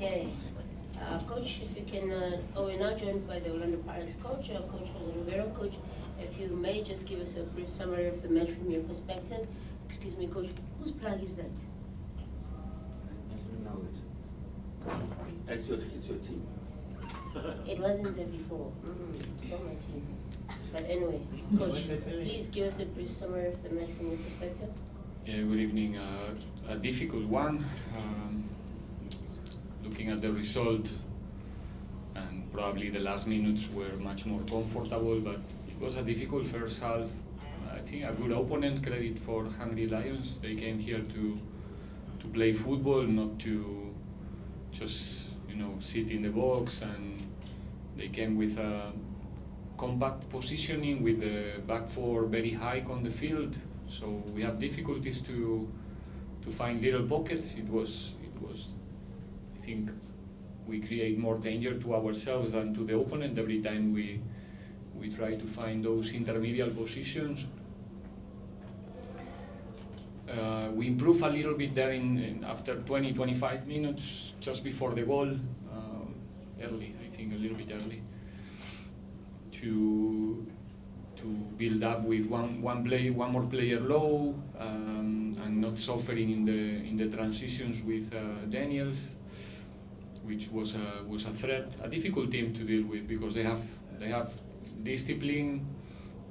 Okay. Coach, if you can, we're now joined by the Orlando Pirates coach, Coach José Riveiro. Coach, if you may just give us a brief summary of the match from your perspective. Excuse me, Coach, whose plug is that? I don't know it. It's your team. It wasn't there before. It's not my team. But anyway, Coach, please give us a brief summary of the match from your perspective. Yeah, good evening. A difficult one. Looking at the result, and probably the last minutes were much more comfortable, but it was a difficult first half. I think a good opponent. Credit for Hungry Lions. They came here to play football, not to just sit in the box, and they came with a compact positioning with the back four very high on the field. So we have difficulties to find little pockets. It was. I think we create more danger to ourselves than to the opponent every time we try to find those intermediate positions. We improve a little bit there after 20-25 minutes, just before the goal, early, I think a little bit early, to build up with one more player low, and not suffering in the transitions with Daniels, which was a threat, a difficult team to deal with, because they have discipline,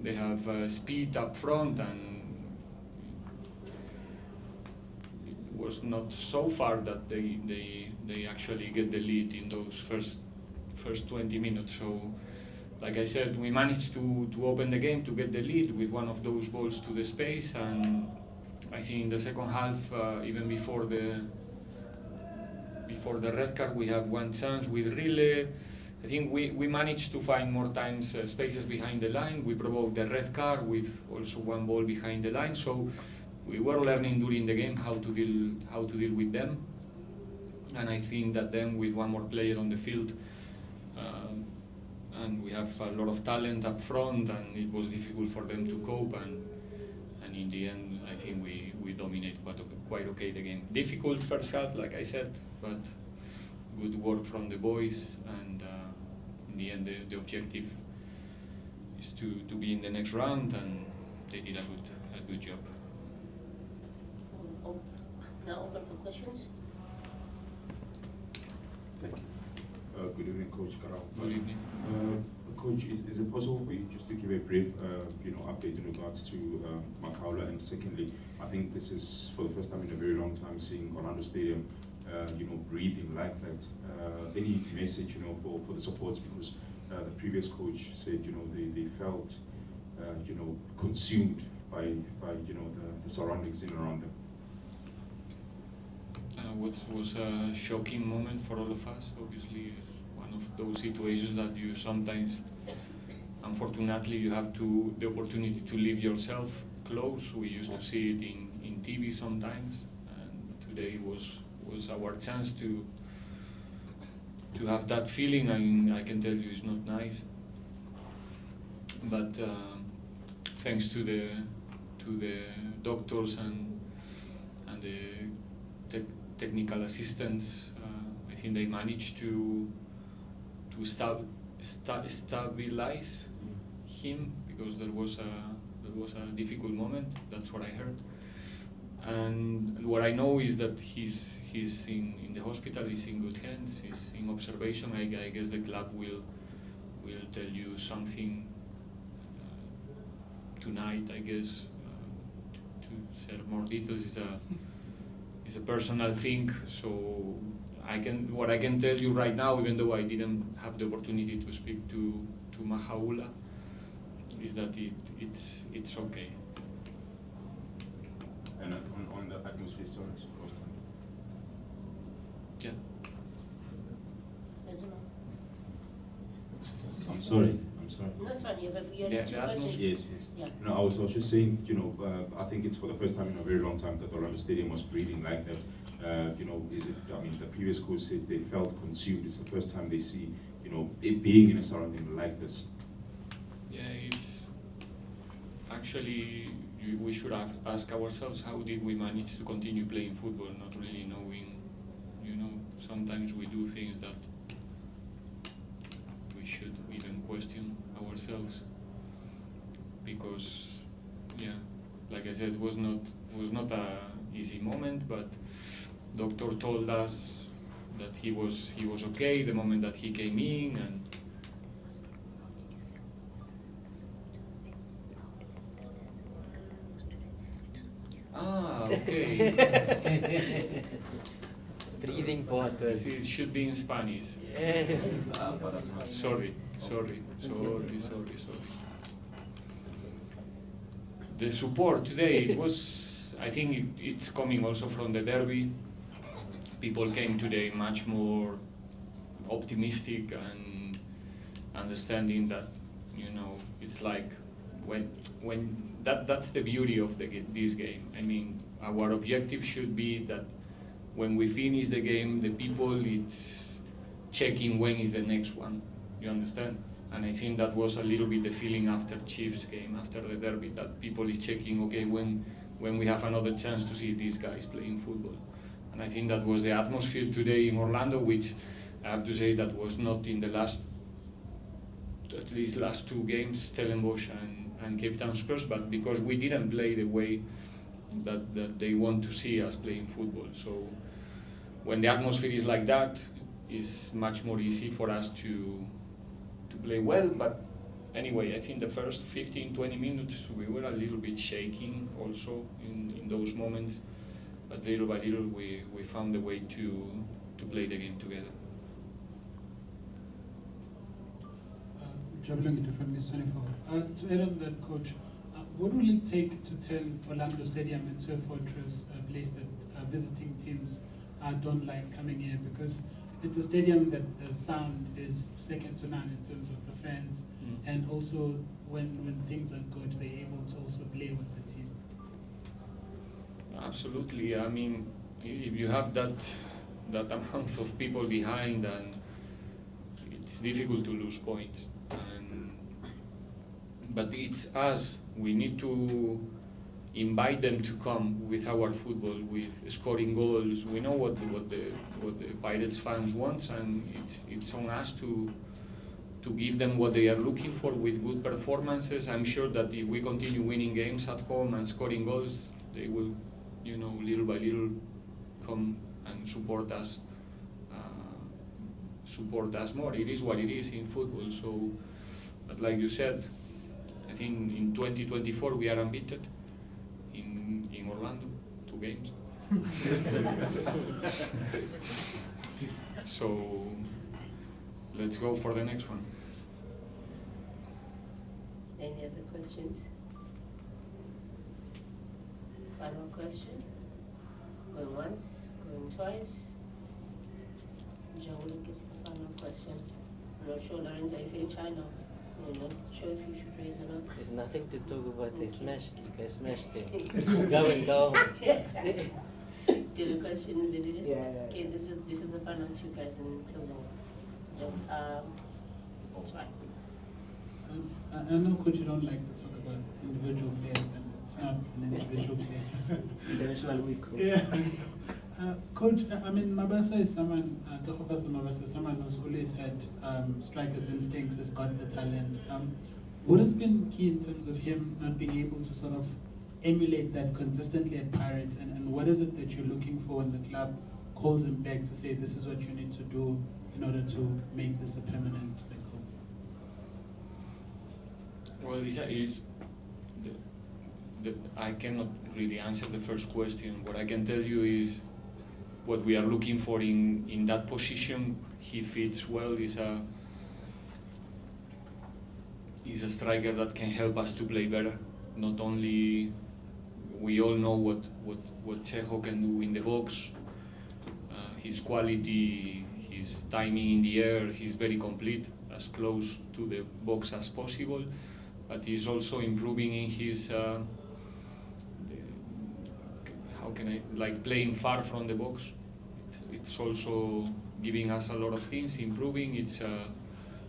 they have speed up front, and it was not so far that they actually get the lead in those first 20 minutes. So, like I said, we managed to open the game, to get the lead with one of those balls to the space, and I think in the second half, even before the red card, we have one chance with Rile. I think we managed to find more times spaces behind the line. We provoked the red card with also one ball behind the line. So we were learning during the game how to deal with them. And I think that then with one more player on the field, and we have a lot of talent up front, and it was difficult for them to cope. And in the end, I think we dominate quite okay the game. Difficult first half, like I said, but good work from the boys, and in the end the objective is to be in the next round, and they did a good job. Now open for questions. Thank you. Good evening, Coach Carol. Good evening. Coach, is it possible for you just to give a brief, update in regards to Makaula? And secondly, I think this is for the first time in a very long time seeing Orlando Stadium, breathing like that. Any message, for the supporters, because the previous coach said, they felt, consumed by the surroundings in and around them. What was a shocking moment for all of us. Obviously, it's one of those situations that you sometimes, unfortunately, you have the opportunity to live yourself close. We used to see it in TV sometimes, and today was our chance to have that feeling, and I can tell you it's not nice. But thanks to the doctors and the technical assistants, I think they managed to stabilize him, because there was a difficult moment. That's what I heard. And what I know is that he's in the hospital. He's in good hands. He's in observation. I guess the club will tell you something tonight. I guess to share more details. It's a personal thing. So what I can tell you right now, even though I didn't have the opportunity to speak to Mahaula, is that it's okay. And on the atmosphere, sorry, Yeah. I'm sorry. No, it's fine. You have two questions. Yes. Yeah. No, I was just saying, I think it's for the first time in a very long time that Orlando Stadium was breathing like that. The previous coach said they felt consumed. It's the first time they see, it being in a surrounding like this. Yeah, it's actually, we should ask ourselves, how did we manage to continue playing football, not really knowing, sometimes we do things that we should even question ourselves, because, yeah, like I said, it was not a easy moment, but doctor told us that he was okay the moment that he came in, and okay. Breathing waters. It should be in Spanish. Yeah. Sorry. The support today, it was, I think it's coming also from the derby. People came today much more optimistic and understanding that, it's like when that's the beauty of this game. I mean, our objective should be that when we finish the game, the people, it's checking when is the next one. You understand? And I think that was a little bit the feeling after Chiefs game, after the derby, that people is checking, okay, when we have another chance to see these guys playing football. And I think that was the atmosphere today in Orlando, which I have to say that was not in the last two games, Stellenbosch and Cape Town Spurs, but because we didn't play the way that they want to see us playing football. So when the atmosphere is like that, it's much more easy for us to play well. But anyway, I think the first 15-20 minutes we were a little bit shaking also in those moments, but little by little we found a way to play the game together. Jablong from Miss 24. To add on that, Coach, what will it take to turn Orlando Stadium into a fortress, a place that visiting teams don't like coming here? Because it's a stadium that the sound is second to none in terms of the fans, and also when things are good, they're able to also play with the team. Absolutely. I mean, if you have that amount of people behind, and it's difficult to lose points. But it's us. We need to invite them to come with our football, with scoring goals. We know what the Pirates fans want, and it's on us to give them what they are looking for with good performances. I'm sure that if we continue winning games at home and scoring goals, they will, little by little, come and support us more. It is what it is in football. So, but like you said, I think in 2024 we are unbeaten in Orlando, 2 games. So let's go for the next one. Any other questions? Final question? Going once, going twice? Joel gets the final question. I'm not sure, Lawrence, are you feeling shy now? You're not sure if you should raise or not? There's nothing to talk about. They smashed. You guys smashed it. Go. Do the question, did it? Yeah. Okay, this is the final 2 guys in closing it. That's fine. I know, Coach, you don't like to talk about individual players, and it's not an individual player. International week. Yeah. Coach, I mean, Mabasa is someone, Mabasa is someone who's always had striker's instincts, has got the talent. What has been key in terms of him not being able to sort of emulate that consistently at Pirates, and what is it that you're looking for when the club calls him back to say this is what you need to do in order to make this a permanent record? Well, I cannot really answer the first question. What I can tell you is what we are looking for in that position. He fits well. He's a striker that can help us to play better. Not only, we all know what Chejo can do in the box. His quality, his timing in the air, he's very complete, as close to the box as possible. But he's also improving in his playing far from the box. It's also giving us a lot of things, improving. It's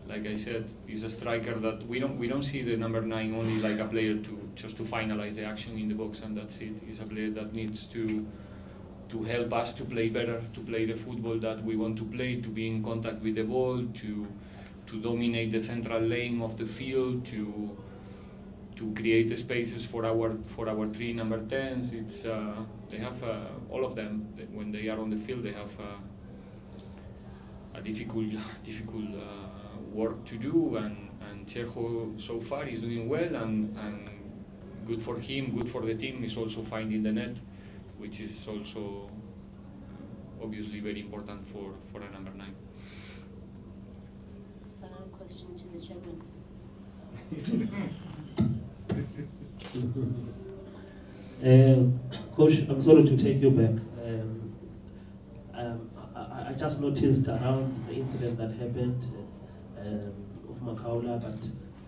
like I said, he's a striker that we don't see the number 9 only like a player to finalize the action in the box and that's it. He's a player that needs to to help us to play better, to play the football that we want to play, to be in contact with the ball, to dominate the central lane of the field, to create the spaces for our 3 number 10s. It's they have all of them. When they are on the field, they have a difficult work to do, and Chejo so far is doing well, and good for him, good for the team. Is also finding the net, which is also obviously very important for a number 9. Final question to the chairman. Coach, I'm sorry to take you back. I just noticed around the incident that happened of Makaula,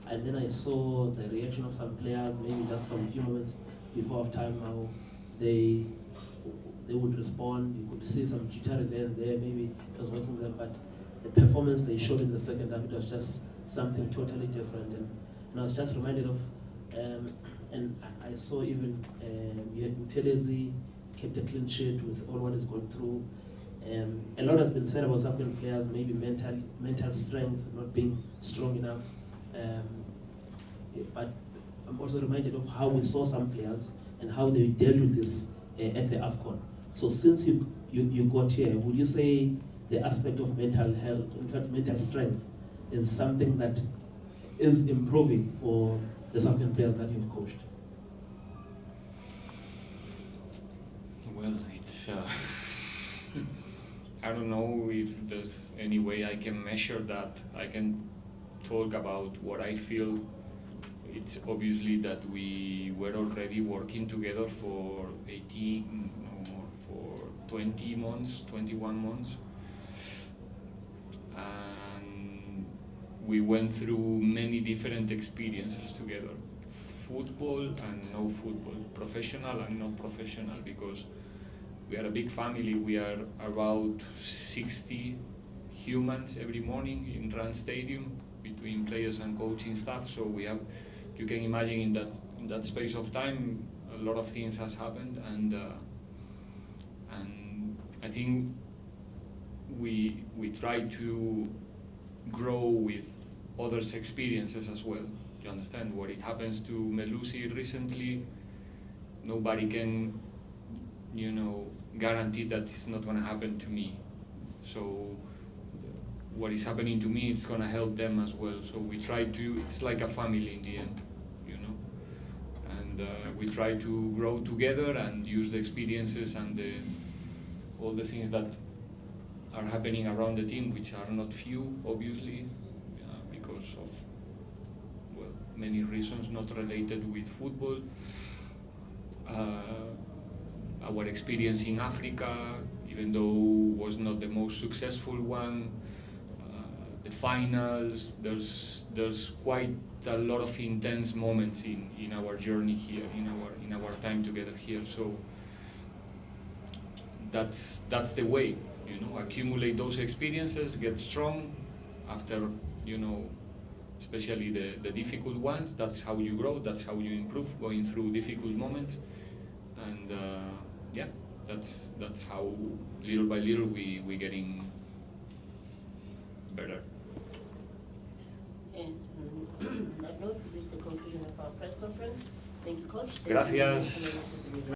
and then I saw the reaction of some players, maybe just some few moments before time now, they would respond. You could see some jittery there and there, maybe it was working with them, but the performance they showed in the second half, it was just something totally different. And I was just reminded of, and I saw even you had Mutelezi kept a clean sheet with all what he's gone through. A lot has been said about South African players, maybe mental strength, not being strong enough. But I'm also reminded of how we saw some players and how they dealt with this at the AFCON. So since you got here, would you say the aspect of mental health, in fact mental strength, is something that is improving for the South African players that you've coached? Well, it's I don't know if there's any way I can measure that. I can talk about what I feel. It's obviously that we were already working together for 20 months, 21 months. And we went through many different experiences together. Football and no football, professional and not professional, because we are a big family. We are about 60 humans every morning in Rand Stadium, between players and coaching staff. So we have, you can imagine in that space of time, a lot of things has happened, and I think we try to grow with others' experiences as well. You understand what it happens to Melusi recently? Nobody can, guarantee that it's not going to happen to me. So what is happening to me, it's going to help them as well. So we try to, it's like a family in the end, and we try to grow together and use the experiences and all the things that are happening around the team, which are not few, obviously, because of many reasons not related with football. Our experience in Africa, even though was not the most successful one, the finals, there's quite a lot of intense moments in our journey here, in our time together here. So that's the way, accumulate those experiences, get strong after, especially the difficult ones. That's how you grow, that's how you improve, going through difficult moments. And that's how little by little we getting better. And on that note, we reach the conclusion of our press conference. Thank you, Coach. Thank you, Gracias. Mr.